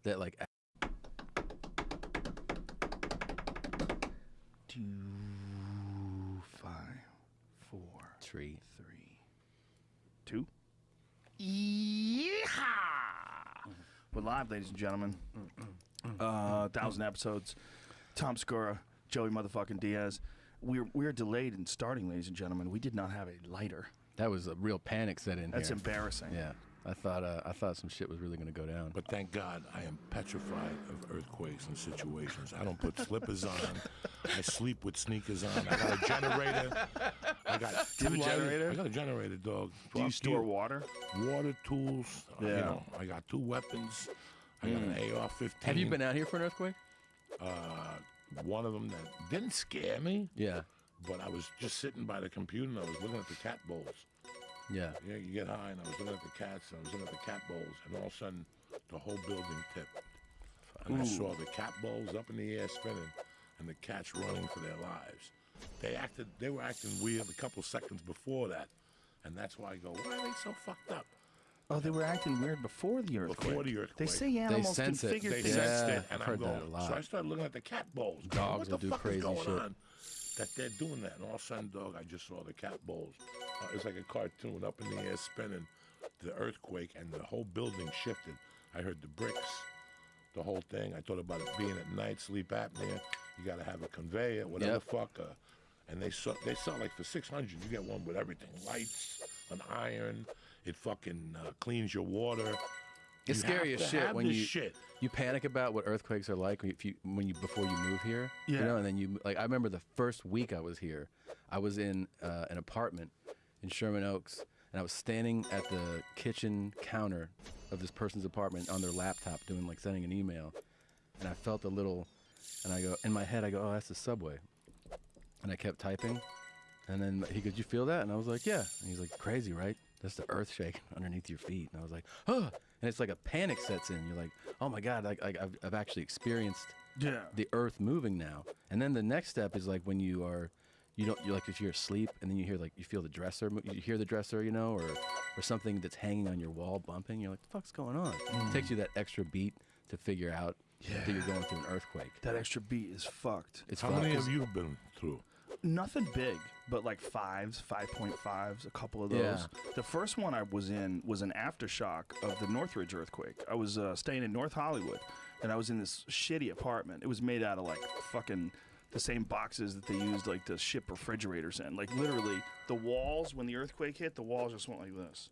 that like. 2, 5, 4, 3, 3, 2. Yeehaw! We're live, ladies and gentlemen. 1,000 episodes. Tom Segura, Joey motherfucking Diaz. We're delayed in starting, ladies and gentlemen. We did not have a lighter. That was a real panic set in. That's here. embarrassing. Yeah, I thought some shit was really going to go down. But thank God I am petrified of earthquakes and situations. I don't put slippers on. I sleep with sneakers on. I got a generator. I got Do you have a generator? I got a generator, dog. Do you store water? Water, tools. Yeah. You know, I got 2 weapons. I got an AR-15. Have you been out here for an earthquake? One of them that didn't scare me. Yeah. But I was just sitting by the computer and I was looking at the cat bowls. Yeah. Yeah, you get high and I was looking at the cats and I was looking at the cat bowls and all of a sudden the whole building tipped. And I saw the cat bowls up in the air spinning and the cats running for their lives. They were acting weird a couple seconds before that. And that's why I go, why are they so fucked up? Oh, they were acting weird before the earthquake. Before the earthquake. They say animals can sense it. figure They things. sensed Yeah, it, and I've heard I'm that going. a lot. So I started looking at the cat bowls. Dogs will do what the fuck crazy is going shit. on? That they're doing that, and all of a sudden, dog, I just saw the cat bowls. It's like a cartoon up in the air spinning. The earthquake and the whole building shifted. I heard the bricks, the whole thing. I thought about it being at night, sleep apnea. You got to have a conveyor, whatever Yep. the fuck. And they sell like for $600, you get one with everything: lights, an iron. It fucking cleans your water. It's You scary have as to shit have when this you shit. you panic about what earthquakes are like before you move here. Yeah. You know, and then you like I remember the first week I was here, I was in an apartment in Sherman Oaks, and I was standing at the kitchen counter of this person's apartment on their laptop doing sending an email, and I felt and I go in my head I go, oh, that's the subway, and I kept typing, and then he goes, you feel that? And I was like, yeah. And he's like, crazy, right? That's the earth shaking underneath your feet. And I was like, oh. And it's like a panic sets in. You're like, oh my God, I've actually experienced the earth moving now. And then the next step is like when you're like if you're asleep and then you hear you feel the dresser, you hear the dresser, you know, or something that's hanging on your wall bumping. You're like, the fuck's going on? It takes you that extra beat to figure out that you're going through an earthquake. That extra beat is fucked. It's How many have you been through? Nothing big, but like 5s, 5.5s, a couple of those. Yeah. The first one I was in was an aftershock of the Northridge earthquake. I was staying in North Hollywood, and I was in this shitty apartment. It was made out of fucking the same boxes that they used to ship refrigerators in. Like literally, the walls, when the earthquake hit, the walls just went like this.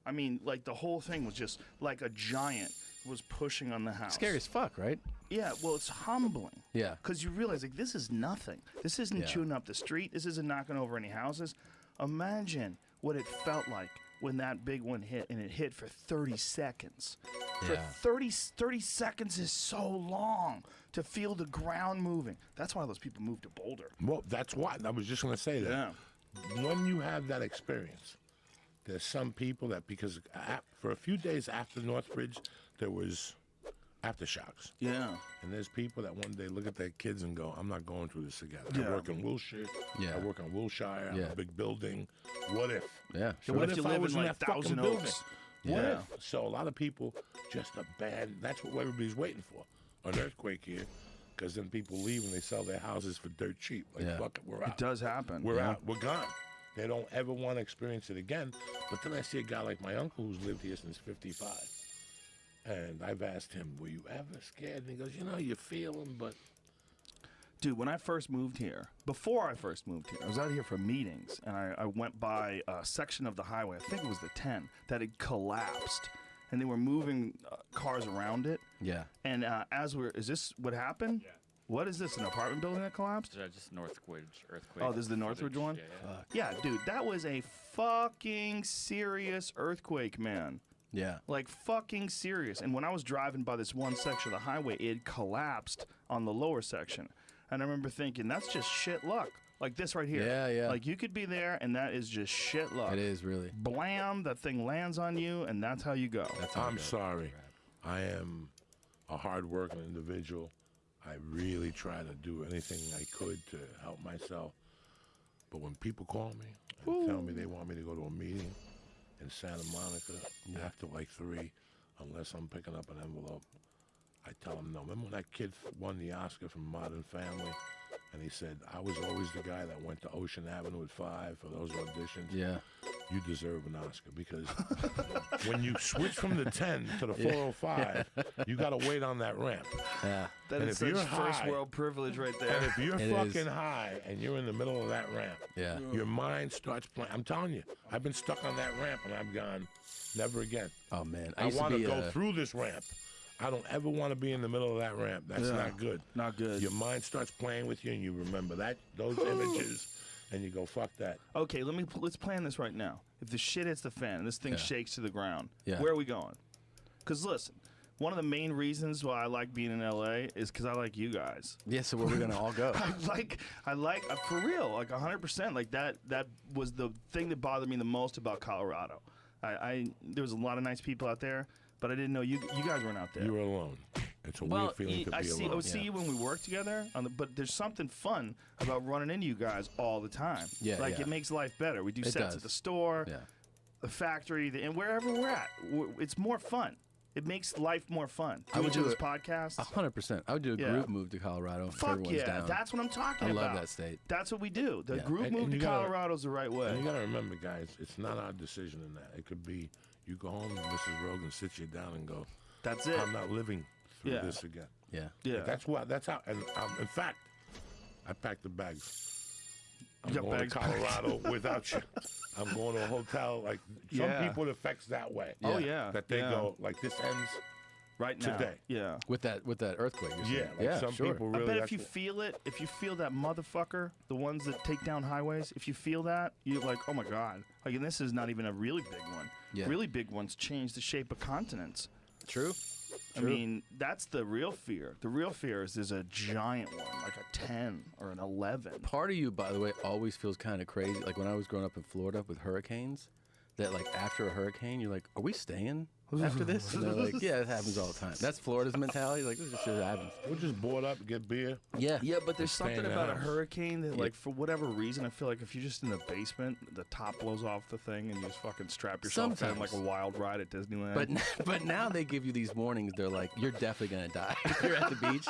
I mean, the whole thing was just like a giant was pushing on the house. scary as fuck, right? Yeah, well, it's humbling. Yeah. Because you realize, this is nothing. This isn't chewing up the street. This isn't knocking over any houses. Imagine what it felt like when that big one hit, and it hit for 30 seconds. Yeah. For 30 seconds is so long to feel the ground moving. That's why those people moved to Boulder. Well, that's why. I was just going to say that. Yeah. When you have that experience, there's some people that, because for a few days after Northridge, there was aftershocks. Yeah. And there's people that one day look at their kids and go, I'm not going through this again. Yeah. I work in Wilshire. Yeah. I work on Wilshire. I'm Yeah. a big building. What if? Yeah. So what if you I live was in that Thousand fucking building? Oaks? What Yeah. if? So a lot of people just abandon. That's what everybody's waiting for. An earthquake here. Because then people leave and they sell their houses for dirt cheap. Fuck it, we're out. It does happen. We're out. We're gone. They don't ever want to experience it again. But then I see a guy like my uncle who's lived here since 55. And I've asked him, were you ever scared? And he goes, you feel them, but... Dude, when I first moved here, before I first moved here, I was out here for meetings, and I went by a section of the highway, I think it was the 10, that had collapsed, and they were moving cars around it. Yeah. And is this what happened? Yeah. What is this, an apartment building that collapsed? Just Northridge earthquake. Oh, this is the Northridge one? Yeah. Yeah, dude, that was a fucking serious earthquake, man. Yeah. Like, fucking serious. And when I was driving by this one section of the highway, it collapsed on the lower section. And I remember thinking, that's just shit luck. Like this right here. Yeah, yeah. Like, you could be there, and that is just shit luck. It is really. Blam, that thing lands on you, and that's how you go. That's how it I'm goes. sorry. I am a hard-working individual. I really try to do anything I could to help myself. But when people call me and tell me they want me to go to a meeting in Santa Monica after 3, unless I'm picking up an envelope, him no. Remember when that kid won the Oscar for Modern Family? And he said, I was always the guy that went to Ocean Avenue at 5 for those auditions. Yeah. You deserve an Oscar because when you switch from the 10 to the 405, you got to wait on that ramp. Yeah. That And is if you're such first high- world privilege right And there. if you're It fucking is. high and you're in the middle of that ramp, Yeah. your mind starts playing. I'm telling you, I've been stuck on that ramp and I've gone, never again. Oh man, I used want to be, go through this ramp. I don't ever want to be in the middle of that ramp. That's Yeah. not good. Not good. Your mind starts playing with you, and you remember those images, and you go, "Fuck that." Okay, let's plan this right now. If the shit hits the fan and this thing Yeah. shakes to the ground, Yeah. where are we going? Because listen, one of the main reasons why I like being in LA is because I like you guys. Yeah. So where we're gonna all go? I like for real, like 100%. Like that was the thing that bothered me the most about Colorado. There was a lot of nice people out there, but I didn't know you guys weren't out there. You were alone. It's a Well, weird feeling to I be see. alone. I see Yeah. you when we work together. But there's something fun about running into you guys all the time. Yeah, like yeah. it makes life better. We do It sets does. at the store, Yeah. the factory, and wherever we're at. It's more fun. It makes life more fun. I would Doing do this it podcast. 100%. I would do a Yeah. group move to Colorado if Fuck everyone's yeah, down. that's what I'm talking I about. love that state. That's what we do. The Yeah. group And move to you gotta- Colorado's the right And way. you got to remember, guys, it's not our decision in that. It could be you go home and Mrs. Rogan sits you down and go, That's it. "I'm not living through Yeah. this again." Yeah. Yeah. That's how. And in fact, I packed the bags. I'm got going bags to Colorado without you. I'm going to a hotel. Like some Yeah. people, it affects that way. Oh yeah. That they yeah. go like this ends right now. today. Yeah. With that earthquake. you're Yeah, saying. like yeah. some Sure. people I really. bet if that's you what- feel it, if you feel that motherfucker, the ones that take down highways, if you feel that, you're like, oh my god. Like, and this is not even a really big one. Yeah. Really big ones change the shape of continents. True. I mean, that's the real fear. The real fear is there's a giant one, like a 10 or an 11. Part of you, by the way, always feels kind of crazy. Like when I was growing up in Florida with hurricanes, that like after a hurricane, you're like, are we staying after this? And they're like, yeah, it happens all the time. That's Florida's mentality. Like, this shit happens. We're just bored up, get beer. Yeah. Yeah, but there's Stay in something the about a house. hurricane that, Yeah. like, for whatever reason, I feel like if you're just in the basement, the top blows off the thing, and you just fucking strap yourself in Sometimes. like a wild ride at Disneyland. But now they give you these warnings. They're like, you're definitely gonna die if you're at the beach,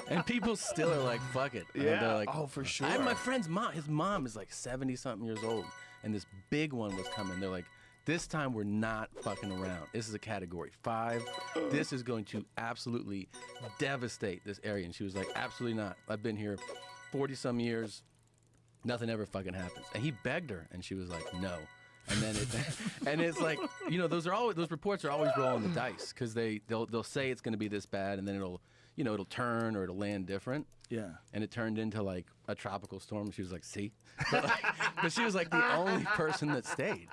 and people still are like, fuck it. And Yeah. They're like, Oh, for sure. I have my friend's mom. His mom is like 70-something years old, and this big one was coming. They're like, this time we're not fucking around. This is a category 5. This is going to absolutely devastate this area. And she was like, absolutely not. I've been here 40-some years. Nothing ever fucking happens. And he begged her, and she was like, no. And then and it's like, you know, those reports are always rolling the dice because they'll say it's going to be this bad, and then it'll turn or it'll land different. yeah. And it turned into like a tropical storm. She was like, see? But she was like the only person that stayed.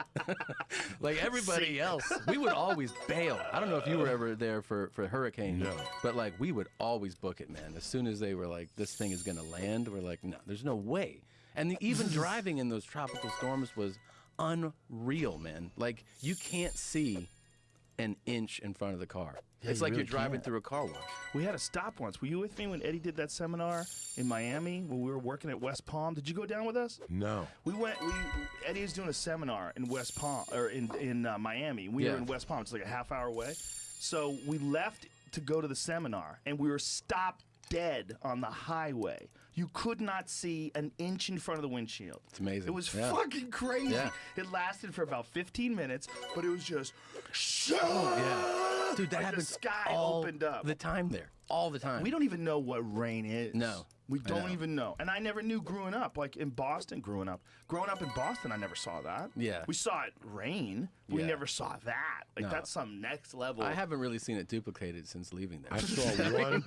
Like everybody else, we would always bail. I don't know if you were ever there for hurricane, No. but like we would always book it, man. As soon as they were like, this thing is going to land, we're like, no, there's no way. And even driving in those tropical storms was unreal, man. Like you can't see an inch in front of the car. It's you like really you're driving can't. through a car wash. We had to stop once. Were you with me when Eddie did that seminar in Miami when we were working at West Palm? Did you go down with us? No. Eddie was doing a seminar in West Palm or in Miami. We Yeah. were in West Palm. It's like a half hour away. So we left to go to the seminar, and we were stopped dead on the highway. You could not see an inch in front of the windshield. It's amazing. It was Yeah. fucking crazy. Yeah. It lasted for about 15 minutes, but it was just Yeah. Dude, that like happens the sky all opened up. the time there. All the time. We don't even know what rain is. No. We I don't know. even know. And I never knew growing up, like in Boston, growing up in Boston, I never saw that. Yeah. We saw it rain. We Yeah. never saw that. Like No. that's some next level. I haven't really seen it duplicated since leaving there. I saw one.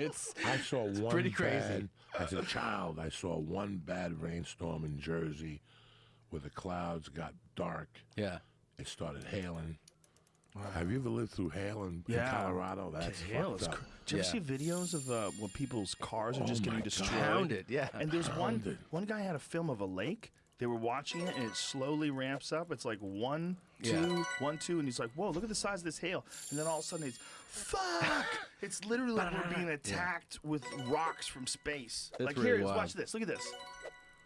I saw one. pretty crazy. Bad, as a child, I saw one bad rainstorm in Jersey, where the clouds got dark. Yeah. It started hailing. Have you ever lived through hail in Colorado? That's Hail is fucked up. Do you ever Yeah. see videos of when people's cars are Oh just getting my destroyed? God. Pounded, yeah. And there's Pounded. one guy had a film of a lake. They were watching it, and it slowly ramps up. It's like 1, 2, Yeah. 1, 2, and he's like, "Whoa, look at the size of this hail!" And then all of a sudden, it's fuck. It's literally like we're being attacked with rocks from space. That's like really here, wild. watch this. Look at this.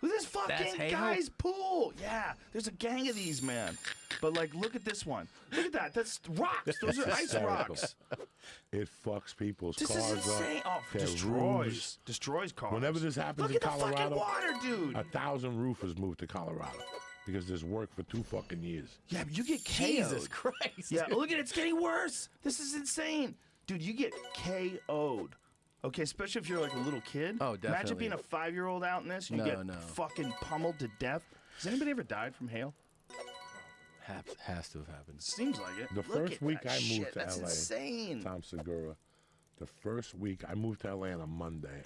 Look at this That's fucking Halo? guy's pool. Yeah, there's a gang of these, man. But like, look at this one. Look at that. That's rocks. Those are ice hysterical. rocks. It fucks people's This cars is insane. up. Oh, their destroys. roofs. Destroys cars. Whenever this happens Look in at the fucking Colorado, water, dude. 1,000 roofers moved to Colorado because there's work for 2 fucking years. Yeah, but you get KO'd. Jesus Christ. Yeah, look at it. It's getting worse. This is insane. Dude, you get KO'd. Okay, especially if you're like a little kid. Oh, Imagine definitely. being a 5-year-old out in this. You No, get no. fucking pummeled to death. Has anybody ever died from hail? Has to have happened. Seems like it. The Look first at week that I moved shit. to That's LA, insane. Tom Segura, the first week I moved to LA on a Monday,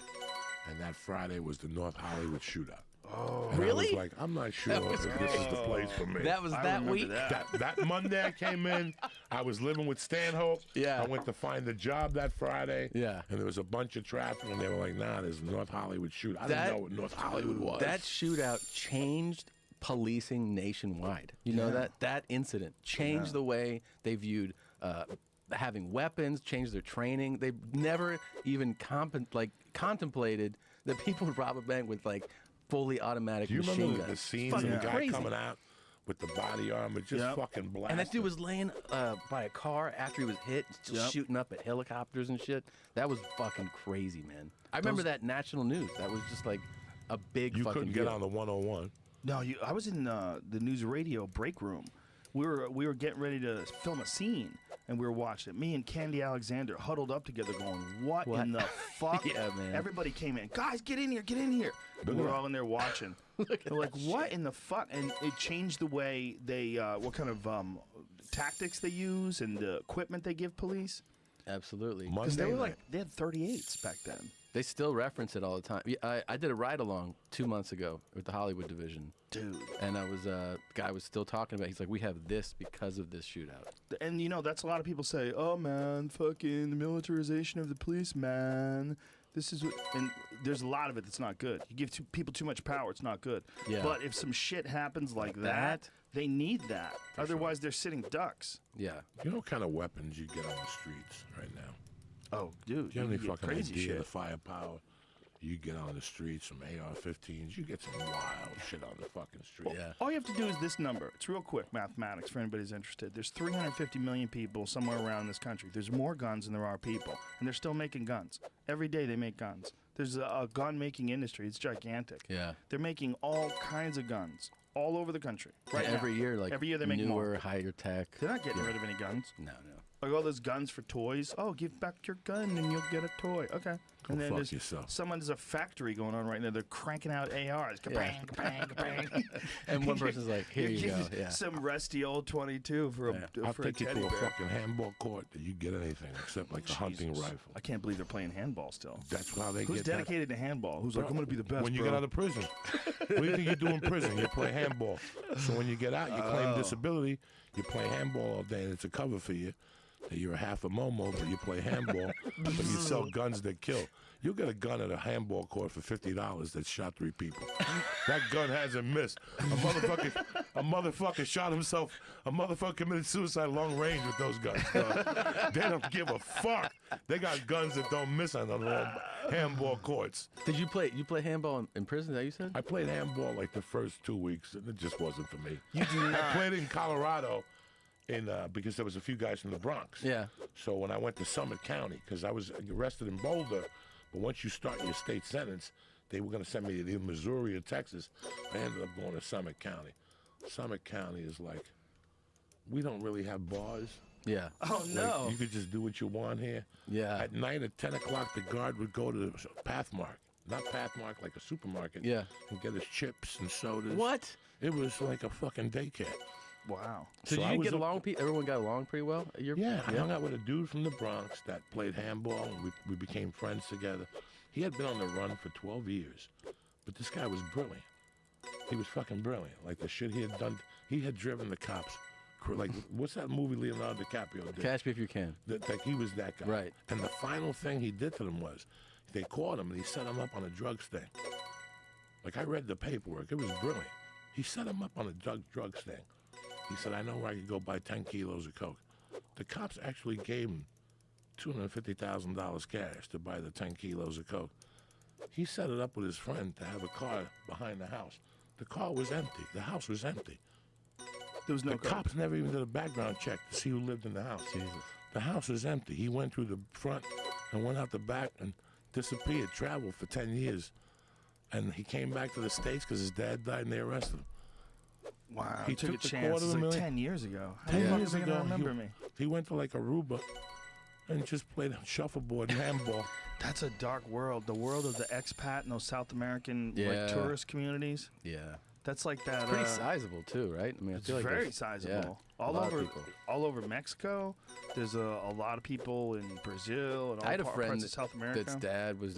and that Friday was the North Hollywood shootout. Oh, And I Really? was like, I'm not sure if this is the place for me. That was I that remember week. That Monday I came in, I was living with Stanhope. Yeah. I went to find a job that Friday. Yeah. And there was a bunch of traffic, and they were like, nah, there's a North Hollywood shootout. I That- didn't know what North Hollywood was. That shootout changed policing nationwide. You know that incident changed the way they viewed having weapons, changed their training. They never even contemplated that people would rob a bank with like fully automatic Do you machine remember the guns. scenes of the Fucking guy crazy. coming out with the body armor just Yep. fucking blasting? And that dude was laying by a car after he was hit, just Yep. shooting up at helicopters and shit. That was fucking crazy, man. I remember that national news. That was just like a big You fucking couldn't deal. get on the 101. No, I was in the news radio break room. We were getting ready to film a scene, and we were watching it. Me and Candy Alexander huddled up together, going, "What, What? in the fuck?" Yeah, man. Everybody came in. Guys, get in here, get in here. And we're all in there watching. They're like, "What in the fuck?" And it changed the way they, what kind of tactics they use and the equipment they give police. Absolutely. Because they Monday were night. like, they had 38s back then. They still reference it all the time. Yeah, I did a ride along 2 months ago with the Hollywood division, Dude. and I was guy was still talking about. He's like, we have this because of this shootout. And you know, that's a lot of people say, "Oh man, fucking the militarization of the police, man. This is what," and there's a lot of it that's not good. You give people too much power, it's not good. Yeah. But if some shit happens like that, that? they need that. Otherwise, they're sitting ducks. Yeah. You know what kind of weapons you get on the streets right now? Oh, dude, Do you have any get fucking crazy idea shit. the firepower you get on the streets from AR-15s? You get some wild shit on the fucking street. Yeah. All you have to do is this number. It's real quick mathematics for anybody who's interested. There's 350 million people somewhere around this country. There's more guns than there are people, and they're still making guns. Every day they make guns. There's a gun-making industry. It's gigantic. Yeah. They're making all kinds of guns all over the country. Right And every now. year, like Every year they make newer, more. higher tech. They're not getting rid of any guns. No. Like all those guns for toys. Oh, give back your gun and you'll get a toy. Okay. Go And then fuck there's yourself. there's a factory going on right now. They're cranking out ARs. Kabang, kabang, kabang. And one person's like, here you go. Give Yeah. Some rusty old 22 for a, I'll for a take you teddy to a bear. fucking handball court that you get anything except like a hunting Jesus. rifle. I can't believe they're playing handball still. That's why they Who's get that. dedicated to handball? Who's like, I'm going to be the best, When you bro. get out of prison. What do you think you do in prison? You play handball. So when you get out, you claim disability. You play handball all day, and it's a cover for you. That you're a half a momo, but you play handball, but you sell guns that kill. You'll get a gun at a handball court for $50 that shot 3 people. That gun hasn't missed. A motherfucker shot himself. A motherfucker committed suicide long range with those guns. Dog. They don't give a fuck. They got guns that don't miss on the handball courts. Did you play handball in prison? Is that you said? I played handball like the first 2 weeks, and it just wasn't for me. You do not. I played in Colorado because there was a few guys from the Bronx. Yeah. So when I went to Summit County, because I was arrested in Boulder, but once you start your state sentence, they were going to send me to either Missouri or Texas. I ended up going to Summit County. Summit County is like, we don't really have bars. Yeah. Oh, Like, no. you could just do what you want here. Yeah. At night at 10 o'clock, the guard would go to Pathmark. Not Pathmark, like a supermarket. Yeah. And get us chips and sodas. What? It was like a fucking daycare. Wow. So, So I did you was get up- along? Everyone got along pretty well? Yeah, I hung out with a dude from the Bronx that played handball, and we became friends together. He had been on the run for 12 years, but this guy was brilliant. He was fucking brilliant. Like the shit he had done, he had driven the cops. Like, what's that movie Leonardo DiCaprio did? Catch Me If You Can. Like he was that guy. Right. And the final thing he did to them was, they caught him and he set him up on a drug sting. Like I read the paperwork, it was brilliant. He set him up on a drug sting. He said, I know where I could go buy 10 kilos of coke. The cops actually gave him $250,000 cash to buy the 10 kilos of coke. He set it up with his friend to have a car behind the house. The car was empty. The house was empty. There was no The coke. cops never even did a background check to see who lived in the house. Jesus. The house was empty. He went through the front and went out the back and disappeared, traveled for 10 years. And he came back to the States because his dad died and they arrested him. Wow, He took a took the chance. It's like $250,000. 10 years ago. How 10 the fuck years is he gonna ago, remember me? He went to like Aruba and just played shuffleboard and handball. That's a dark world. The world of the expat and those South American Yeah. like tourist communities. Yeah. That's like that. Pretty sizable too, right? I mean, I It's feel like very there's- sizable. Yeah, a lot of over, people. all over Mexico. There's a lot of people in Brazil and all I had a parts friend of South America. that's dad was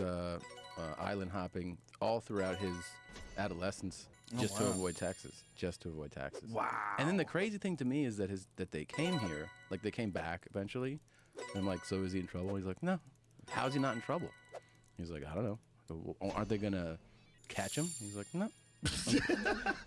island hopping all throughout his adolescence just to wow. avoid taxes. Just to avoid taxes. Wow. And then the crazy thing to me is that they came here, like they came back eventually. And I'm like, so is he in trouble? He's like, no. How's he not in trouble? He's like, I don't know. I go, well, aren't they gonna catch him? He's like, no.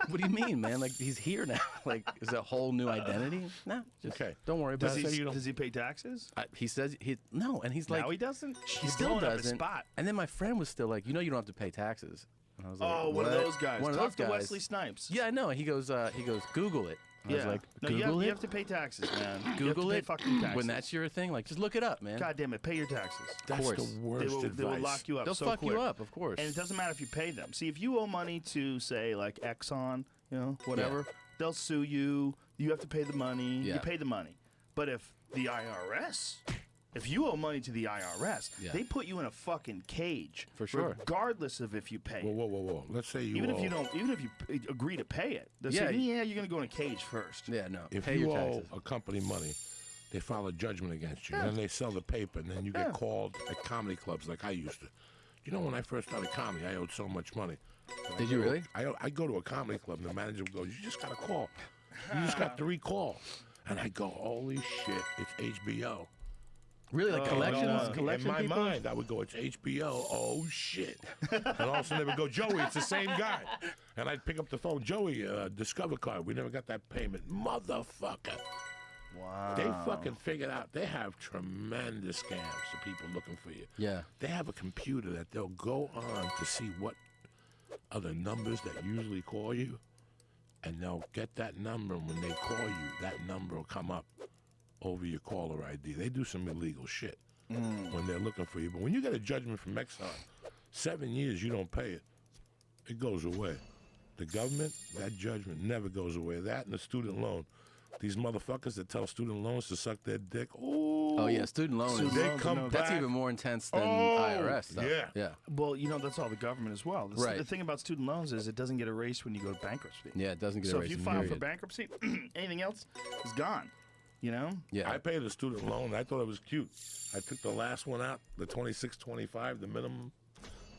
What do you mean, man? Like he's here now. Like is a whole new identity? No, just Okay. don't worry about does it. he pay taxes? He says no, and he's like, Now he doesn't. he He's still blowing up his doesn't. spot. And then my friend was still like, you don't have to pay taxes. And I was like, Oh, one of "What?" those guys. One of Talk those to guys. Wesley Snipes. Yeah, I know. He goes, Google it. And I was like, no, Google you it. have to pay taxes, man. Google you have to pay it. fucking taxes. When that's your thing, like just look it up, man. God damn it, pay your taxes. That's course. the worst They advice. will lock you up They'll so fuck quick. you up, of course. And it doesn't matter if you pay them. See, if you owe money to, say, like Exxon, whatever, they'll sue you. You have to pay the money. Yeah. You pay the money. But if the IRS, if you owe money to the IRS, Yeah. they put you in a fucking cage. For sure. Regardless of if you pay Whoa, it. whoa, whoa, whoa. Let's say you Even owe, if you don't, even if you agree to pay it, they'll Yeah. say, yeah, you're gonna go in a cage first. Yeah, no. if pay you your owe taxes. a company money, they file a judgment against you. And then they sell the paper, and then you get called at comedy clubs like I used to. You know, when I first started comedy, I owed so much money. And Did I you go- really? I go to a comedy club, and the manager would go, you just got a call. You just got 3 calls. And I go, holy shit, it's HBO. Really, like collections? no. Collection In my people? mind, I would go, it's HBO. Oh, shit. And all of a sudden, they would go, Joey, it's the same guy. And I'd pick up the phone, Joey, Discover card. We never got that payment. Motherfucker. Wow. They fucking figured out they have tremendous scams of people looking for you. Yeah. They have a computer that they'll go on to see what are the numbers that usually call you, and they'll get that number, and when they call you, that number will come up over your caller ID. They do some illegal shit when they're looking for you. But when you get a judgment from Exxon, 7 years you don't pay it, it goes away. The government, that judgment never goes away. That and the student loan. These motherfuckers that tell student loans to suck their dick. Oh yeah, student loan. Student is, loans, come no, that's back. even more intense than Oh, IRS stuff. yeah. Yeah. Well, that's all the government as well. Right. The thing about student loans is it doesn't get erased when you go to bankruptcy. Yeah, it doesn't get So if erased. you file for period. bankruptcy, anything else is gone. Yeah. I paid a student loan. I thought it was cute. I took the last one out, the 2625, the minimum.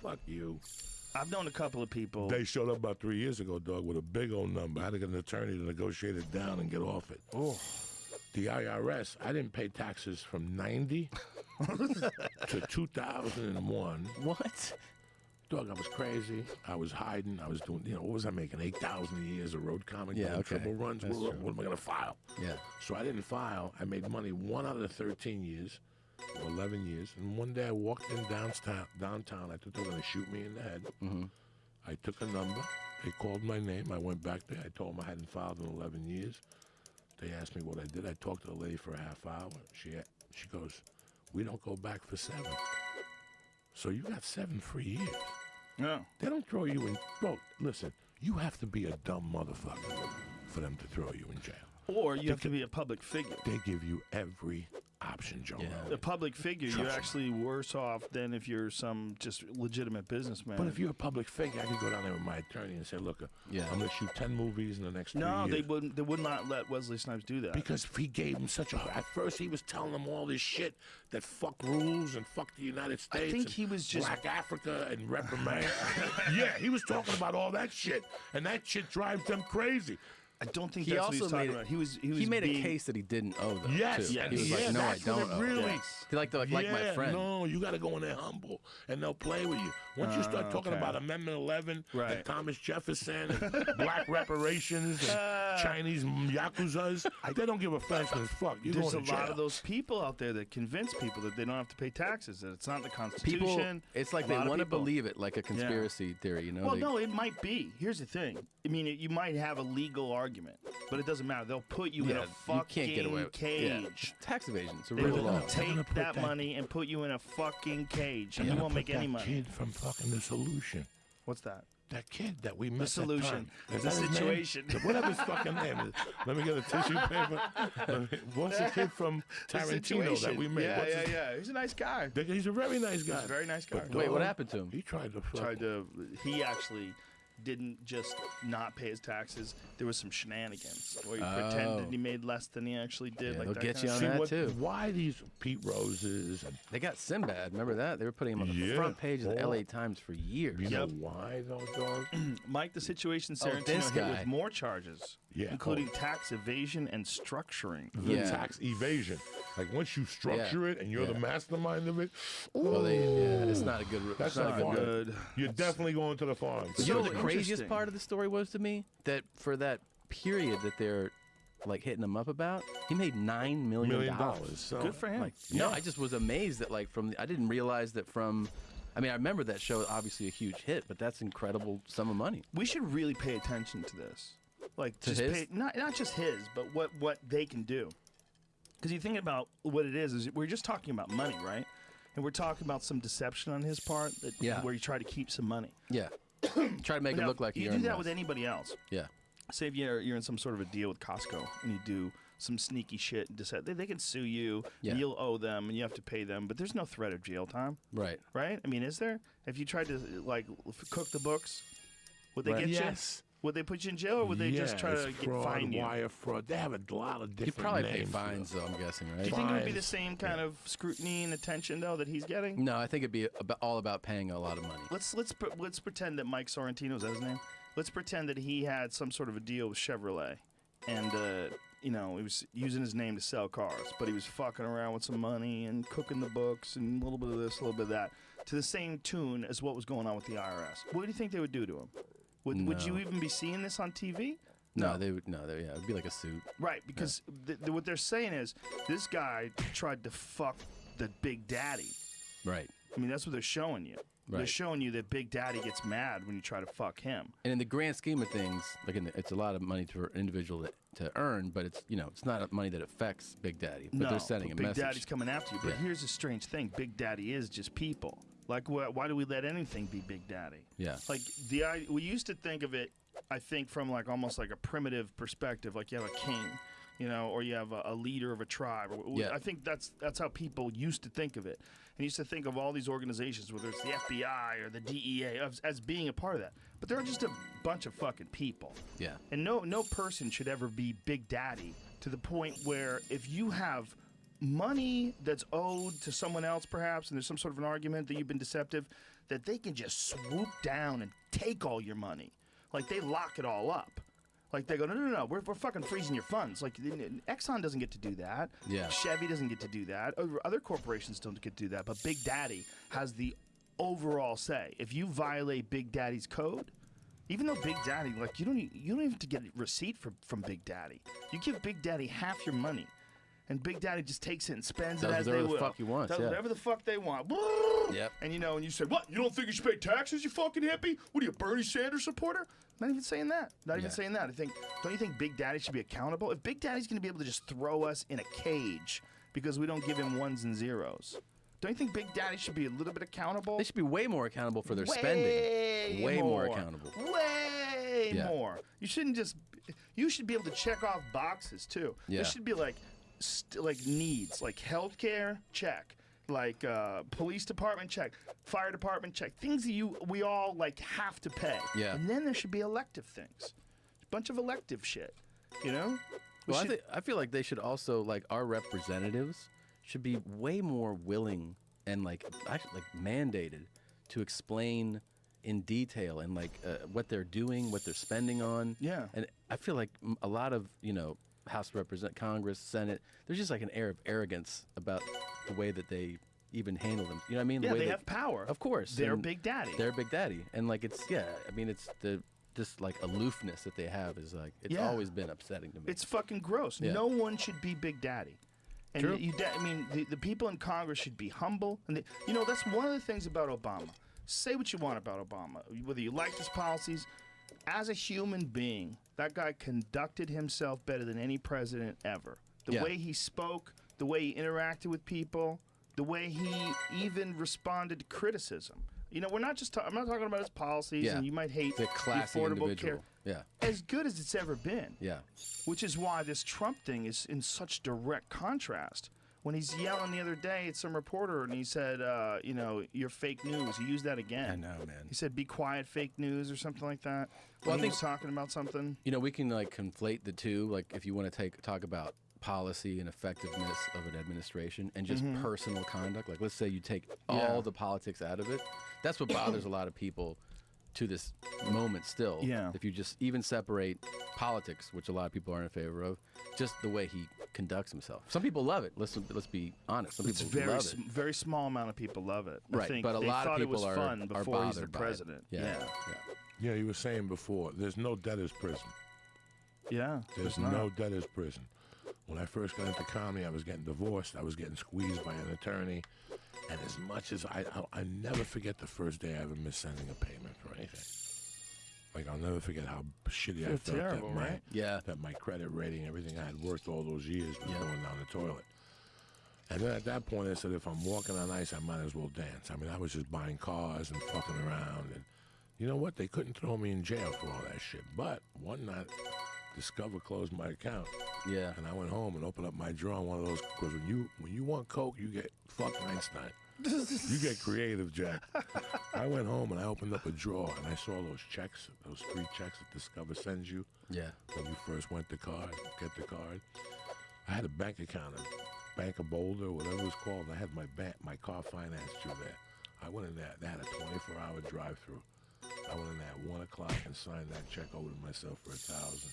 Fuck you. I've known a couple of people. They showed up about 3 years ago, dog, with a big old number. I had to get an attorney to negotiate it down and get off it. Oh. The IRS, I didn't pay taxes from 90 to 2001. What? Dog, I was crazy. I was hiding. I was doing, what was I making? 8,000 a year as a road comic, Yeah, doing okay. triple runs. That's What true. am I going to file? Yeah. So I didn't file. I made money 1 out of the 13 years, or 11 years. And one day I walked in downtown. I thought they were going to shoot me in the head. Mm-hmm. I took a number. They called my name. I went back there. I told them I hadn't filed in 11 years. They asked me what I did. I talked to the lady for a half hour. She goes, we don't go back for 7. So you got 7 free years. No. They don't throw you in. Bro, listen, you have to be a dumb motherfucker for them to throw you in jail. Or you have to be a public figure. They give you every option, Joe. Yeah. A public figure, you're Trust me. actually worse off than if you're some just legitimate businessman. But if you're a public figure, I could go down there with my attorney and say, look, Yeah. I'm going to shoot 10 movies in the next 3 no, years. they wouldn't. They would not let Wesley Snipes do that. Because he gave him such a... At first, he was telling them all this shit that fuck rules and fuck the United States. think and he was just- Black Africa and reprimand. Yeah, he was talking about all that shit. And that shit drives them crazy. I don't think He that's what he was also talking made about. He was he made being, a case that he didn't owe them. Yes, too. yes, He was yeah, like, no, I that's what don't it owe. really. Yes. They like my friend. No, you got to go in there humble, and they'll play with you. Once you start talking okay. about Amendment 11 Right. and Thomas Jefferson and black reparations and Chinese yakuzas, they don't give a Frenchman's fuck. You're There's a going to lot jail. of those people out there that convince people that they don't have to pay taxes, that it's not in the Constitution. People, it's like A they lot of want to people- believe it, like a conspiracy theory. You know? Well, They- no, it might be. Here's the thing. I mean, you might have a legal argument, but it doesn't matter. They'll put you in yeah, a fucking you can't get away with cage. Yeah. Tax evasion. It's a They real will law. take gonna put that that- money and put you in a fucking cage, They're and you gonna won't put make any that money. kid from fucking The Solution. What's that? That kid that we met. The Solution. Is The that his name? Situation. Whatever his fucking name is. Let me get a tissue paper. What's the kid from The Tarantino that we met? Yeah, What's yeah, his- yeah. He's a nice guy. He's a very nice guy. He's a very nice guy. But Wait, what dog, happened to him? He tried to fuck. He actually didn't just not pay his taxes. There was some shenanigans where he pretended he made less than he actually did. Yeah, like they'll that get kind you of on shit. that what, too. Why these Pete Roses? And They got Sinbad. Remember that? They were putting him on the Yeah. front page of the Oh. LA Times for years. you Yep. know why though, dog? Mike, the situation Oh, Sarantino this hit guy. with more charges, Yeah. including tax evasion and structuring. The Yeah. tax evasion. Like once you structure it and you're the Yeah. mastermind of it, Well, it's not a good. That's It's not a not good. Good. you're definitely going to the farm. You know what the So craziest interesting. part of the story was to me? That for that period that they're like hitting him up about, he made $9 $1 million. million. So Good for him. Like, no, I just was amazed that like I didn't realize that from. I mean, I remember that show, obviously a huge hit, but that's incredible sum of money. We should really pay attention to this. Like, To just his? pay, not just his, but what they can do. Because you think about what it is we're just talking about money, right? And we're talking about some deception on his part, where you try to keep some money. Yeah, try to make it Now, look like you he do earned that less. with anybody else. Yeah, Say if you're in some sort of a deal with Costco and you do some sneaky shit, they can sue you. Yeah. You'll owe them and you have to pay them, but there's no threat of jail time, right. right? I mean, is there? If you tried to like cook the books, would they Right. get you? Yes. Would they put you in jail, or would they just try it's to fraud, fine you? wire fraud. They have a lot of He'd different probably pay names for fines, them. though. I'm guessing, Do right? you think it would be the Fines. same kind of scrutiny and attention though that he's getting? No, I think it'd be all about paying a lot of money. Let's pretend that Mike Sorrentino, is that his name? Let's pretend that he had some sort of a deal with Chevrolet, and he was using his name to sell cars, but he was fucking around with some money and cooking the books and a little bit of this, a little bit of that, to the same tune as what was going on with the IRS. What do you think they would do to him? Would you No. even be seeing this on TV? No, they would. No, yeah, it'd be like a suit. Right, because what they're saying is this guy tried to fuck the Big Daddy. Right. I mean, that's what they're showing you. They're Right. showing you that Big Daddy gets mad when you try to fuck him. And in the grand scheme of things, like it's a lot of money for an individual to earn, but it's it's not money that affects Big Daddy. But No, they're sending but a Big message. Daddy's coming after you. But Yeah. here's the strange thing: Big Daddy is just people. Like, why do we let anything be Big Daddy? Yeah. Like we used to think of it, I think, from like almost like a primitive perspective. Like you have a king, or you have a leader of a tribe. Yeah. I think that's how people used to think of it. And used to think of all these organizations, whether it's the FBI or the DEA, as being a part of that. But they're just a bunch of fucking people. Yeah. And no person should ever be Big Daddy to the point where if you have money that's owed to someone else perhaps, and there's some sort of an argument that you've been deceptive, that they can just swoop down and take all your money. Like they lock it all up. Like they go, no, we're fucking freezing your funds. Like Exxon doesn't get to do that. Yeah. Chevy doesn't get to do that. Other corporations don't get to do that. But Big Daddy has the overall say. If you violate Big Daddy's code, even though Big Daddy, like you don't even have to get a receipt from Big Daddy. You give Big Daddy half your money, and Big Daddy just takes it and spends it Does as they whatever the will. fuck he wants, Does yeah. whatever the fuck they want. Yep. And and you say, what? You don't think you should pay taxes, you fucking hippie? What are you, a Bernie Sanders supporter? Not even saying that. Not even Yeah. saying that. Don't you think Big Daddy should be accountable? If Big Daddy's going to be able to just throw us in a cage because we don't give him ones and zeros, don't you think Big Daddy should be a little bit accountable? They should be way more accountable for their Way spending. Way more accountable. Way Yeah. more. You shouldn't just. You should be able to check off boxes too. Yeah. There should be like needs, like healthcare, check. Like police department, check. Fire department, check. Things that we all like have to pay. Yeah. And then there should be elective things. A bunch of elective shit. We Well, should- I feel like they should also, like, our representatives should be way more willing and like mandated to explain in detail and like what they're doing, what they're spending on. Yeah. And I feel like a lot of, House Congress, Senate, there's just like an air of arrogance about the way that they even handle them. You know what I mean? Yeah, the way they have power. Of course. They're and Big Daddy. They're Big Daddy. And like it's the just like aloofness that they have is like it's Yeah. always been upsetting to me. It's fucking gross. Yeah. No one should be Big Daddy. And True. the people in Congress should be humble. And that's one of the things about Obama. Say what you want about Obama, whether you like his policies. As a human being, that guy conducted himself better than any president ever. The Yeah. way he spoke, the way he interacted with people, the way he even responded to criticism. We're not just. I'm not talking about his policies, Yeah. and you might hate the classy Affordable individual. Care. Yeah. As good as it's ever been. Yeah. Which is why this Trump thing is in such direct contrast. When he's yelling the other day at some reporter and he said, you're fake news. He used that again. I know, man. He said, be quiet, fake news, or something like that. Well, When I he think- was talking about something. We can like conflate the two. Like if you want to talk about policy and effectiveness of an administration and just personal conduct. Like let's say you take all the politics out of it. That's what bothers a lot of people to this moment still. Yeah. If you just even separate politics, which a lot of people are in favor of, just the way he conducts himself. Some people love it. Let's be honest. Some It's people love it. very small amount of people love it. I Right, think but a they lot of thought people it was are fun before he's the bothered by it. president. Yeah. Yeah, you were saying before, there's no debtor's prison. Yeah. There's not. no debtor's prison. When I first got into comedy, I was getting divorced. I was getting squeezed by an attorney. And as much as I never forget the first day I ever missed sending a payment for anything. Like, I'll never forget how shitty I felt terrible, right? Yeah. my credit rating, everything I had worked all those years was going down the toilet. And then at that point, I said, if I'm walking on ice, I might as well dance. I mean, I was just buying cars and fucking around. And you know what? They couldn't throw me in jail for all that shit. But one night, Discover closed my account. Yeah. And I went home and opened up my drawer in one of those, because when you want Coke, you get fuck Einstein. You get creative, Jack. I went home and I opened up a drawer and I saw those checks, those free checks that Discover sends you Yeah. when you first get the card. I had a bank account, a Bank of Boulder, whatever it was called. I had my car financed through there. I went in there. They had a 24-hour drive-through. I went in there at 1 o'clock and signed that check over to myself for $1,000.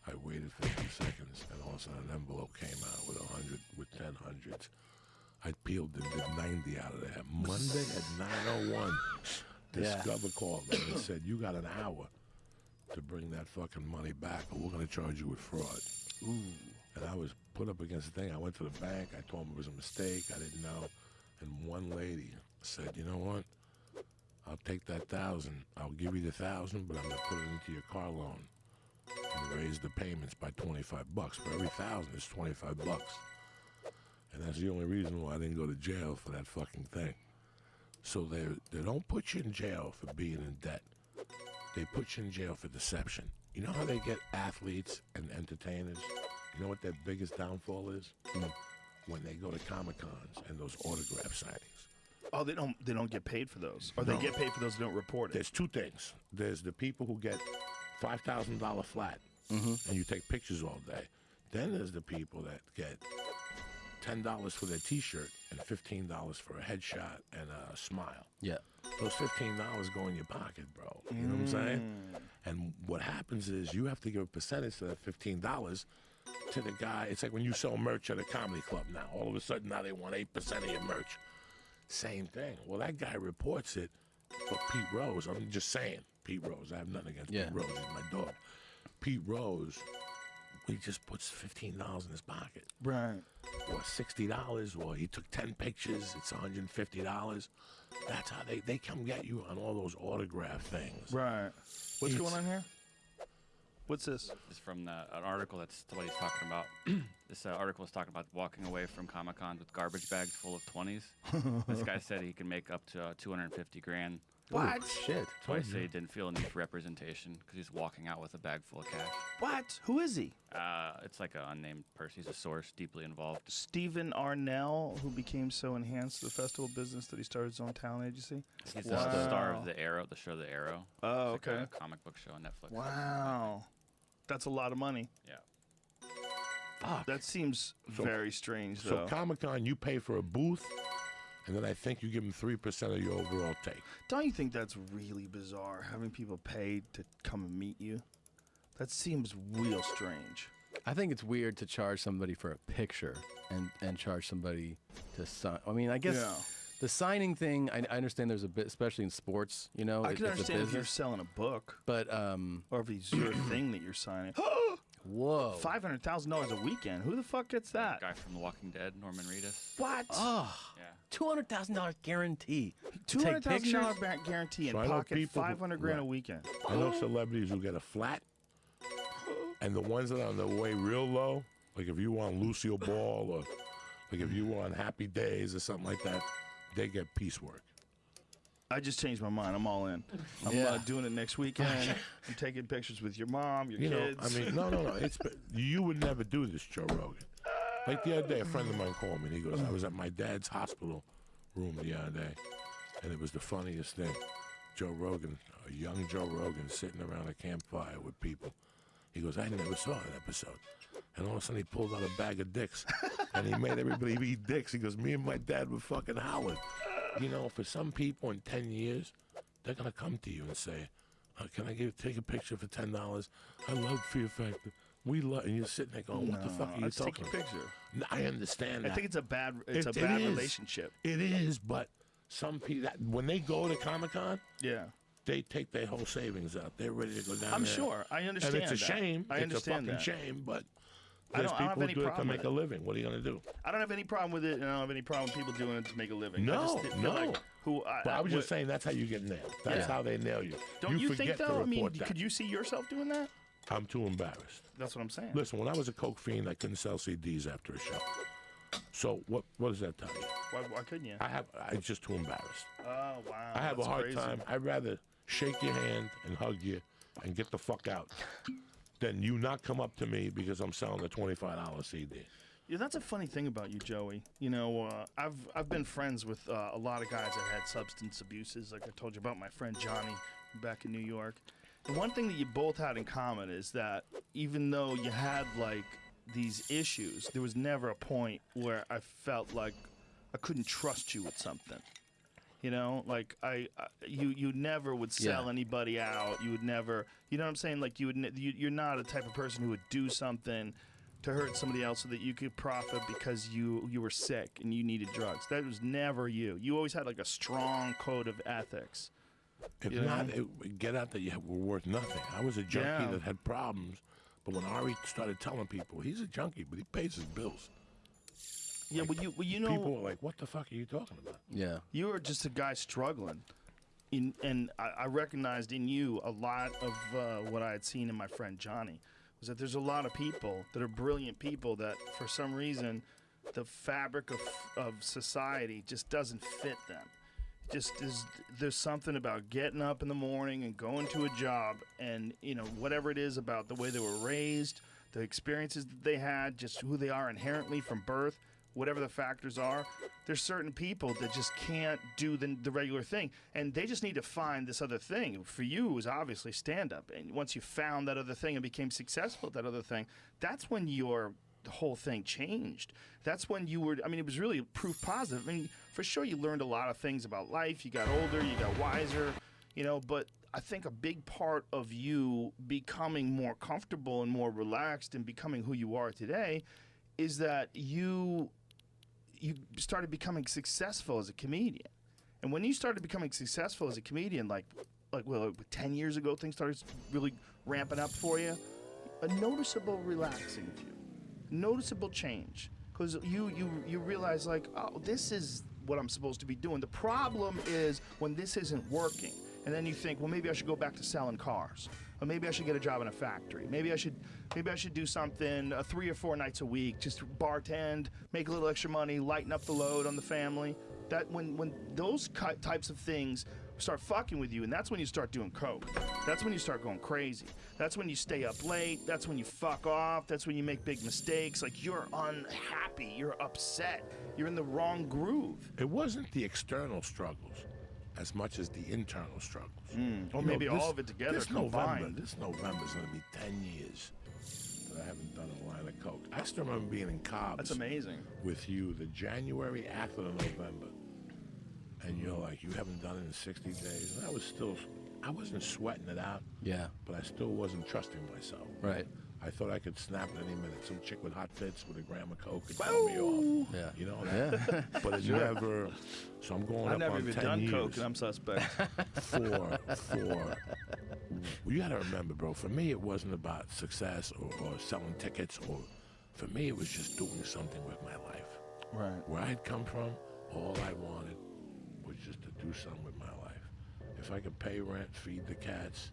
I waited 50 seconds, and all of a sudden an envelope came out with 10 hundreds. I peeled and did 90 out of that. Monday at 9:01, Discover called me and said, you got an hour to bring that fucking money back, or we're going to charge you with fraud. Ooh. And I was put up against the thing. I went to the bank. I told them it was a mistake. I didn't know. And one lady said, you know what? I'll take that 1,000. I'll give you the 1,000, but I'm going to put it into your car loan and raise the payments by $25. For every 1,000, it's $25. And that's the only reason why I didn't go to jail for that fucking thing. So they don't put you in jail for being in debt. They put you in jail for deception. You know how they get athletes and entertainers? You know what their biggest downfall is? When they go to Comic-Cons and those autograph signings. Oh, they don't get paid for those, or they No. get paid for those who don't report it. There's two things. There's the people who get $5,000 flat, and you take pictures all day. Then there's the people that get $10 for their T-shirt and $15 for a headshot and a smile. Yeah. Those $15 go in your pocket, bro. You know what I'm saying? And what happens is you have to give a percentage of that $15 to the guy. It's like when you sell merch at a comedy club now. All of a sudden now they want 8% of your merch. Same thing. Well, that guy reports it for Pete Rose. I'm just saying, Pete Rose. I have nothing against Yeah. Pete Rose. He's my dog. Pete Rose, he just puts $15 in his pocket. Right. Or $60, or he took 10 pictures, it's $150. That's how they come get you on all those autograph things. Right. What's It's- going on here? What's this? This is from an article that's what he's talking about. This article is talking about walking away from Comic-Con with garbage bags full of 20s. This guy said he can make up to 250 grand. What? Shit. So I say he didn't feel a need for representation because he's walking out with a bag full of cash. What? Who is he? It's like an unnamed person. He's a source deeply involved. Stephen Arnell, who became so enhanced to the festival business that he started his own talent agency. He's the star of The Arrow, the show The Arrow. Oh, It's like okay. a comic book show on Netflix. Wow. That's a lot of money. Yeah. Fuck. That seems very strange, So though. Comic-Con, you pay for a booth, and then I think you give them 3% of your overall take. Don't you think that's really bizarre, having people pay to come and meet you? That seems real strange. I think it's weird to charge somebody for a picture and charge somebody to sign. I mean, I guess Yeah. the signing thing, I understand there's a bit, especially in sports, you know, I can it's a understand if you're business. selling a book, But, or if it's your thing that you're signing. whoa. $500,000 a weekend. Who the fuck gets that? Guy from The Walking Dead, Norman Reedus. What? Oh, Yeah. $200,000 guarantee. To take $200,000 pictures? back guarantee and So I know pocket people who- $500 grand a right. weekend. I know celebrities who get a flat, and the ones that are on the way real low, like if you want Lucille Ball or like if you want Happy Days or something like that, they get piecework. I just changed my mind. I'm all in. I'm Yeah. doing it next weekend. I'm taking pictures with your mom, your You know, kids. I mean, no. You would never do this, Joe Rogan. Like the other day, a friend of mine called me and he goes, I was at my dad's hospital room the other day, and it was the funniest thing. Joe Rogan, a young Joe Rogan, sitting around a campfire with people. He goes, I never saw that episode. And all of a sudden he pulled out a bag of dicks, and he made everybody eat dicks. He goes, me and my dad were fucking howling. You know, for some people in 10 years, they're going to come to you and say, can I take a picture for $10? I love Fear Factor. We love, and you're sitting there going, what the fuck are you Let's take talking a about? picture. No, I understand that. I think it's a bad It is. relationship. It is, but some people, when they go to Comic-Con, Yeah. they take their whole savings out. They're ready to go down I'm there. sure. I understand And it's a that. shame. I understand It's a fucking that. shame, but I there's don't have people any who do it to problem with make a it. living. What are you going to do? I don't have any problem with it, and I don't have any problem with people doing it to make a living. No, I just feel no. like But I was just saying that's how you get nailed. That's Yeah. how they nail you. Don't you forget think, to though? I mean, report that. could you see yourself doing that? I'm too embarrassed. That's what I'm saying. Listen, when I was a coke fiend, I couldn't sell CDs after a show. So what does that tell you? Why couldn't you? I'm just too embarrassed. Oh, wow. I have a that's hard crazy. time. I'd rather shake your hand and hug you and get the fuck out than you not come up to me because I'm selling a $25 CD. Yeah, that's a funny thing about you, Joey. You know, I've been friends with a lot of guys that had substance abuses. Like I told you about my friend Johnny back in New York. And one thing that you both had in common is that even though you had like these issues, there was never a point where I felt like I couldn't trust you with something. You know, like you never would sell Yeah. anybody out. You would never, you know what I'm saying? Like you're not a type of person who would do something to hurt somebody else so that you could profit because you were sick and you needed drugs. That was never you. You always had like a strong code of ethics. If You not, know? it would get out that you were worth nothing. I was a junkie Yeah. that had problems, but when Ari started telling people he's a junkie, but he pays his bills, Yeah, well, you know, people were like, "What the fuck are you talking about?" Yeah. you were just a guy struggling. And I recognized in you a lot of what I had seen in my friend Johnny. Was that there's a lot of people that are brilliant people that for some reason the fabric of society just doesn't fit them. There's something about getting up in the morning and going to a job, and you know whatever it is about the way they were raised, the experiences that they had, just who they are inherently from birth, whatever the factors are. There's certain people that just can't do the regular thing, and they just need to find this other thing. For you, it was obviously stand-up, and once you found that other thing and became successful at that other thing, that's when your whole thing changed. That's when you were, I mean, it was really proof positive. I mean, for sure you learned a lot of things about life. You got older, you got wiser, you know, but I think a big part of you becoming more comfortable and more relaxed and becoming who you are today is that you started becoming successful as a comedian. And when you started becoming successful as a comedian, like 10 years ago, things started really ramping up for you, a noticeable relaxing of you, noticeable change. Because you realize, like, oh, this is what I'm supposed to be doing. The problem is when this isn't working. And then you think, well, maybe I should go back to selling cars. Or maybe I should get a job in a factory. Maybe I should do something 3 or 4 nights a week, just bartend, make a little extra money, lighten up the load on the family. That when those types of things start fucking with you, and that's when you start doing coke. That's when you start going crazy. That's when you stay up late. That's when you fuck off. That's when you make big mistakes. Like, you're unhappy. You're upset. You're in the wrong groove. It wasn't the external struggles as much as the internal struggles. Or You maybe know, all of it together this November, combined. this November's going to be 10 years that I haven't done a line of coke. I still remember being in Cobb's That's amazing. with you the January after the November. and you're like, you haven't done it in 60 days. And I wasn't sweating it out, Yeah. but I still wasn't trusting myself. Right. I thought I could snap at any minute. Some chick with hot fits with a gram of coke could tell me off. Yeah. You know that? Yeah. But it never. So I'm going I've up never on even 10 done years. coke, and I'm suspect. Well, you got to remember, bro, for me, it wasn't about success or selling tickets. For me, it was just doing something with my life. Right. Where I'd come from, all I wanted was just to do something with my life. If I could pay rent, feed the cats,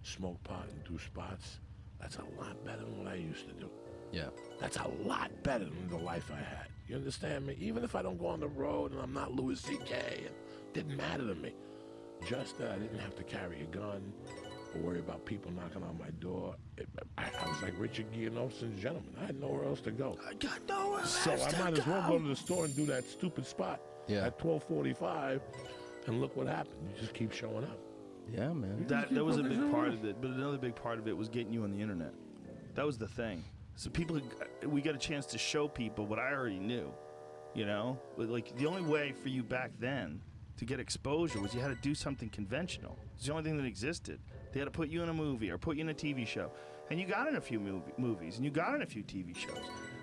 smoke pot, and do spots, that's a lot better than what I used to do. Yeah. That's a lot better than the life I had. You understand me? Even if I don't go on the road and I'm not Louis C.K., it didn't matter to me. Just that I didn't have to carry a gun or worry about people knocking on my door. I was like Richard Gere in Olsen's Gentleman. I had nowhere else to go. I got nowhere So I might as well go to the store and do that stupid spot Yeah. at 12:45, and look what happened. You just keep showing up. Yeah, man. That was a big part of it, but another big part of it was getting you on the internet. That was the thing. So we got a chance to show people what I already knew, you know? Like, the only way for you back then to get exposure was you had to do something conventional. It's the only thing that existed. They had to put you in a movie or put you in a TV show. And you got in a few movies, and you got in a few TV shows.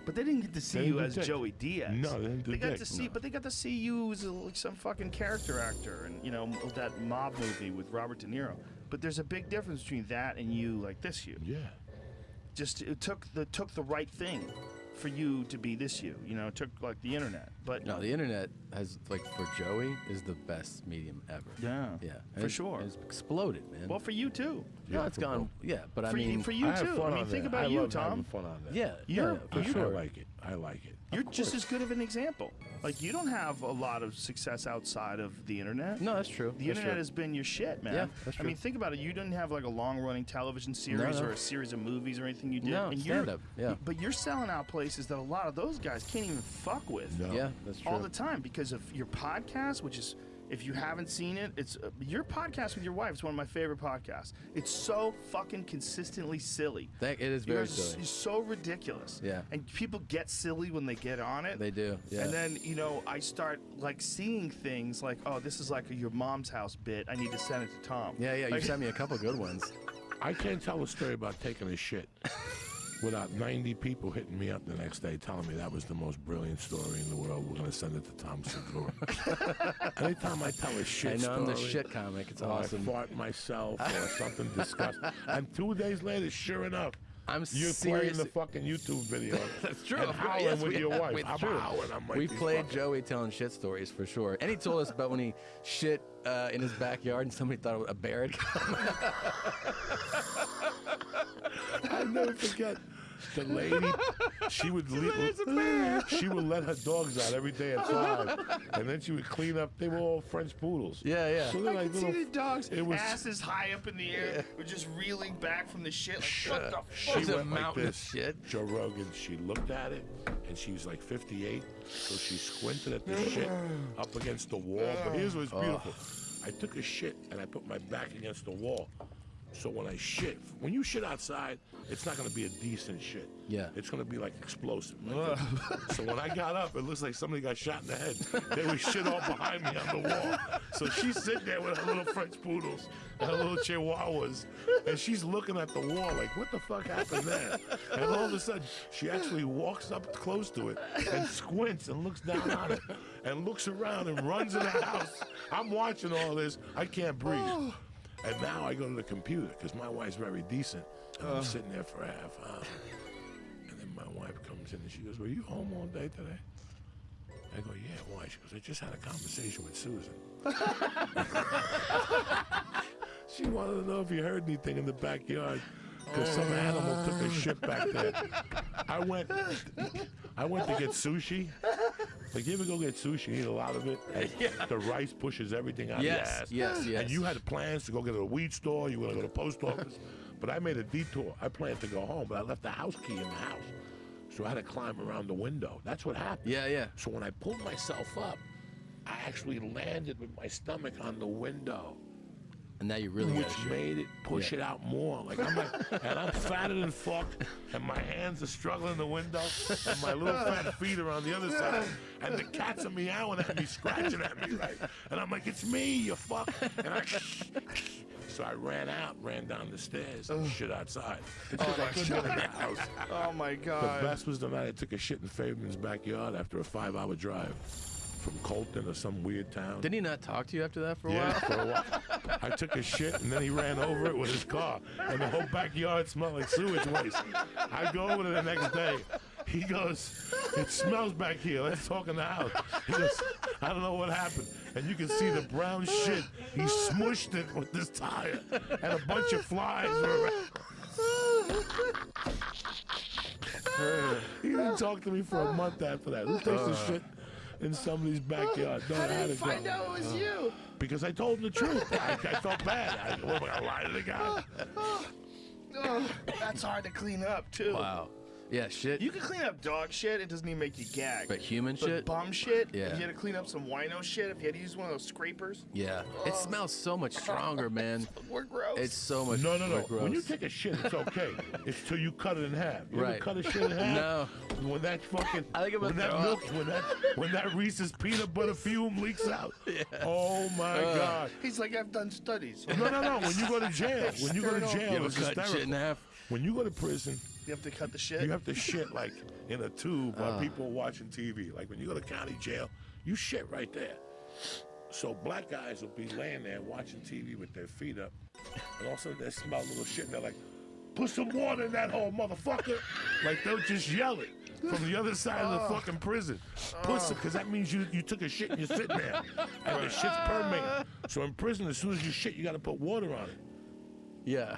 But they didn't get to see They you didn't as do dick. Joey Diaz. No, they didn't do got dick, to see, no. but they got to see you as like some fucking character actor, and you know that mob movie with Robert De Niro. But there's a big difference between that and you like this you. Yeah. Just it took the right thing for you to be this you. You know, it took like the internet. But No, the internet has, like, for Joey, is the best medium ever. yeah, Yeah. for sure. It's exploded, man. Well, for you too. no, it's gone. Yeah, but I For mean, you, for you I have too. fun I mean, on think that. about I you, love having Tom. fun on that. yeah, You're- yeah, for I sure. like it. I like it. You're Of just course. as good of an example. Like you don't have a lot of success outside of the internet. No, that's true. The That's internet true. has been your shit, man. Yeah, that's I mean, true. think about it. You didn't have like a long-running television series No. or a series of movies or anything you did. No, and stand-up, yeah. But you're selling out places that a lot of those guys can't even fuck with No. Yeah, that's true. all the time because of your podcast, which is, if you haven't seen it, it's your podcast with your wife is one of my favorite podcasts. It's so fucking consistently silly. It is You very guys silly. are so ridiculous. Yeah. And people get silly when they get on it. They do. Yeah. And then, you know, I start like seeing things like, oh, this is like a your mom's house bit. I need to send it to Tom. yeah, you Like, sent me a couple good ones. I can't tell a story about taking a shit without 90 people hitting me up the next day telling me that was the most brilliant story in the world. We're going to send it to Tom Segura. Anytime I tell a shit I know story, I'm the shit comic. It's or awesome. I fart myself or something disgusting. And 2 days later, sure enough, I'm you're serious. playing the fucking YouTube video. That's true. And howling Yes, with we your have. wife. It's I'm true. howling. I'm like, We these played fucking- Joey telling shit stories for sure. And he told us about when he shit in his backyard and somebody thought a bear had come. I'll never forget. The lady, she would she would let her dogs out every day at 5, and then she would clean up. They were all French poodles. Yeah, yeah. So they're I like can see little. the dogs, it was- asses high up in the air, were just reeling back from the shit. Like, what the She fuck? It's a went like mountain of this. shit. Joe Rogan, she looked at it, and she was like 58, so she squinted at the shit up against the wall. But here's what's beautiful. I took a shit, and I put my back against the wall. So when I shit, when you shit outside, it's not going to be a decent shit. Yeah. It's going to be like explosive. Like so when I got up, it looks like somebody got shot in the head. There was shit all behind me on the wall. So she's sitting there with her little French poodles and her little chihuahuas, and she's looking at the wall like, what the fuck happened there? And all of a sudden, she actually walks up close to it and squints and looks down on it and looks around and runs in the house. I'm watching all this. I can't breathe. And now I go to the computer because my wife's very decent. And I'm sitting there for a half hour. And then my wife comes in and she goes, were you home all day today? I go, yeah, why? She goes, I just had a conversation with Susan. She wanted to know if you heard anything in the backyard because some animal took a shit back there. I went to get sushi. Like, you ever go get sushi, eat a lot of it? And the rice pushes everything out of your ass. Yes. And you had plans to go get a weed store, you were going to go to the post office. But I made a detour. I planned to go home, but I left the house key in the house. So I had to climb around the window. That's what happened. Yeah. So when I pulled myself up, I actually landed with my stomach on the window. And now you really got which shit. made it push it out more. Like I'm like, and I'm fatter than fuck, and my hands are struggling in the window, and my little fat feet are on the other side, and the cats are meowing at me, scratching at me, right? And I'm like, it's me, you fuck. And so I ran down the stairs, and shit outside. Because I couldn't get in the house. Oh my The god. best was the night I took a shit in Fabian's backyard after a 5-hour drive from Colton or some weird town. Didn't he not talk to you after that for a Yeah, while? for a while. I took a shit and then he ran over it with his car, and the whole backyard smelled like sewage waste. I go over there the next day. He goes, it smells back here. Let's talk in the house. He goes, I don't know what happened. And you can see the brown shit. He smushed it with this tire, and a bunch of flies were around. He didn't talk to me for a month after that. Who takes a shit in somebody's backyard? Don't know how to Find go. out it was you. Because I told him the truth. I felt bad. What am I gonna lie to the guy? Oh, that's hard to clean up too. Wow. Yeah, shit. You can clean up dog shit, it doesn't even make you gag. But human But shit? bum shit, Yeah. if you had to clean up some wino shit, if you had to use one of those scrapers, Yeah. It smells so much stronger, man. we're gross. It's so much No. more gross. When you take a shit, it's okay. It's till you cut it in half. You ever Right. cut a shit in half? No. When that fucking, I think I'm when gonna that throw milk, up. when that Reese's peanut butter fume leaks out. Oh my God. He's like, I've done studies. No. When you go to jail, You ever it's cut shit in hysterical. half? When you go to prison, You have to cut the shit. you have to shit like in a tube while people are watching TV. Like when you go to county jail, you shit right there. So black guys will be laying there watching TV with their feet up, and all of a sudden they smell a little shit, and they're like, "Put some water in that hole, motherfucker!" Like they'll just yell it from the other side of the fucking prison. Put some, because that means you took a shit and you're sitting there, and the shit's permeating. So in prison, as soon as you shit, you got to put water on it. Yeah.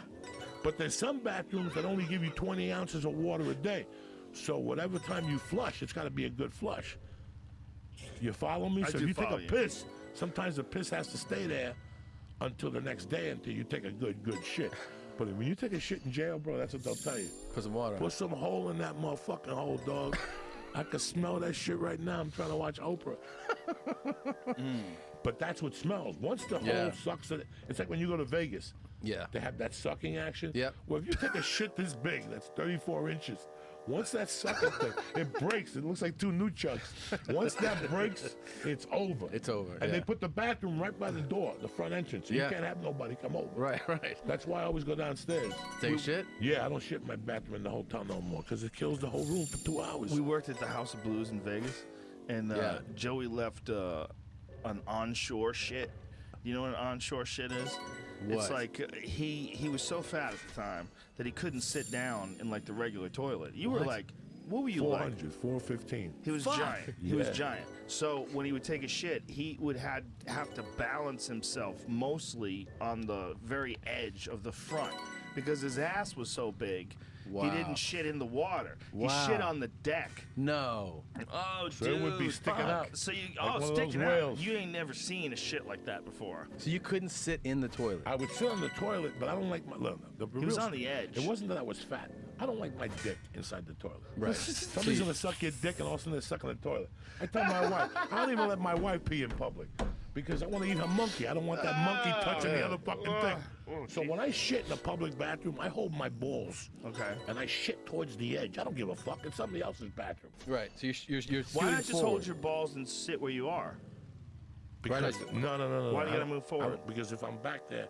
But there's some bathrooms that only give you 20 ounces of water a day. So whatever time you flush, it's got to be a good flush. You follow me? I So do if you take follow a you. piss, sometimes the piss has to stay there until the next day until you take a good shit. But when you take a shit in jail, bro, that's what they'll tell you. Put some water on Put it. some hole in that motherfucking hole, dog. I can smell that shit right now. I'm trying to watch Oprah. But that's what smells. Once the Yeah. hole sucks it, it's like when you go to Vegas. Yeah. They have that sucking action. Yep. Well, if you take a shit this big, that's 34 inches. Once that sucking thing, it breaks. It looks like two new chucks. Once that breaks, it's over. It's over, And they yeah. put the bathroom right by the door, the front entrance. So Yeah. you can't have nobody come over. Right. That's why I always go downstairs. Take a shit? Yeah, I don't shit in my bathroom in the hotel no more because it kills the whole room for 2 hours. We worked at the House of Blues in Vegas, and Yeah. Joey left an onshore shit. You know what an onshore shit is? It's What? like he was so fat at the time that he couldn't sit down in like the regular toilet. You were What? like, what were you like? 400, 415. He was Fuck. giant. He was Yeah. giant. So when he would take a shit, he would have to balance himself mostly on the very edge of the front because his ass was so big. Wow. He didn't shit in the water. Wow. He shit on the deck. No. Oh, So it would be sticking out. So you, Like one of sticking those out. whales. You ain't never seen a shit like that before. So you couldn't sit in the toilet. I would sit on the toilet, but I don't like my. Look, He was on the edge. It wasn't that I was fat. I don't like my dick inside the toilet. Right. Somebody's gonna suck your dick, and all of a sudden they're sucking the toilet. I tell my wife, I don't even let my wife pee in public because I want to eat her monkey. I don't want that monkey touching the other fucking thing. So when I shit in a public bathroom, I hold my balls. Okay. And I shit towards the edge. I don't give a fuck. It's somebody else's bathroom. Right. So you're Why shooting not just forward. hold your balls and sit where you are? Because Right. no. Why do you I gotta move forward? because if I'm back there,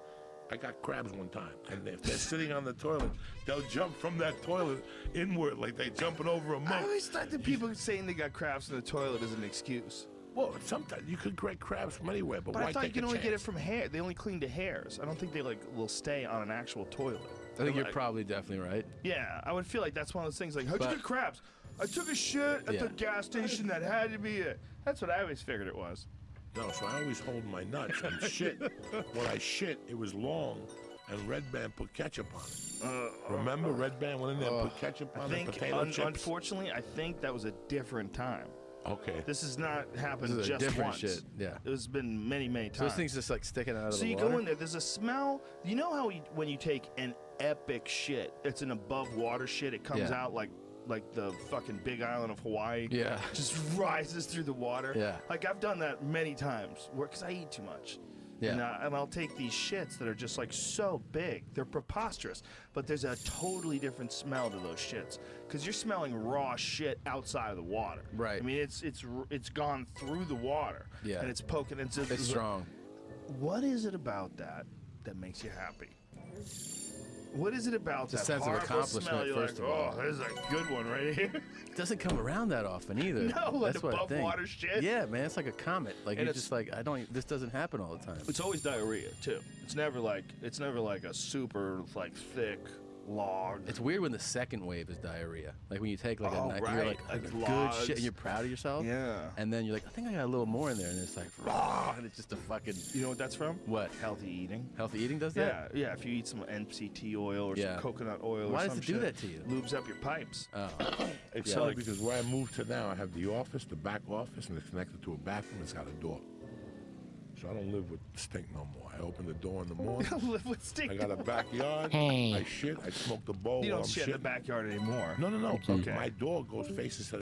I got crabs one time, and if they're sitting on the toilet, they'll jump from that toilet inward like they jumping over a I monk. always thought that people saying they got crabs in the toilet is an excuse. Well, sometimes you could get crabs from anywhere, but But why I thought you take can a only get it chance? from hair. They only clean the hairs. I don't think they will stay on an actual toilet. I think you're Like- probably definitely right. Yeah, I would feel like that's one of those things. Like, how'd But- you get crabs? I took a shit at Yeah. the gas station. That had to be it. That's what I always figured it was. No, so I always hold my nuts and shit. When I shit, it was long, and Red Band put ketchup on it. Remember, Red Band went in there and put ketchup I on it, think, potato chips. unfortunately, I think that was a different time. Okay. This has not happened This is a just different once. shit, yeah. It's been many, many times. So this thing's just like sticking out of So the you water. go in there, there's a smell. You know how when you take an epic shit, it's an above water shit, it comes Yeah. out like the fucking big island of Hawaii. Yeah. Just rises through the water. Yeah. Like I've done that many times because I eat too much. Yeah. And I'll take these shits that are just like so big. They're preposterous. But there's a totally different smell to those shits. Because you're smelling raw shit outside of the water. Right. I mean, it's gone through the water. Yeah. And it's poking. It's strong. What is it about that makes you happy? What is it about It's a that sense of horrible accomplishment, smell? You're first like, of all. oh, this is a good one right here. It doesn't come around that often either. No, like That's what I above think. water shit. Yeah, man, it's like a comet. Like And you're it's- just like, this doesn't happen all the time. It's always diarrhea too. It's never like a super like thick log. It's weird when the second wave is diarrhea. Like when you take like Oh, a night, right. you're like Like good logs. shit, and you're proud of yourself. Yeah. And then you're like, I think I got a little more in there, and it's like raw, and it's just a fucking You know what that's from? what? Healthy eating. Healthy eating does that? Yeah, yeah. If you eat some MCT oil or Yeah. some coconut oil, Why or does some it do shit, that to you? Lubes up your pipes. Oh, It's Yeah. funny Like- because where I moved to now, I have the office, the back office, and it's connected to a bathroom. It's got a door. So I don't live with stink no more. I open the door in the morning. Live with stink. I got a backyard. Hey. I shit. I smoke the bowl You while don't I'm shit in the shitting. backyard anymore. No. Okay. My door goes faces to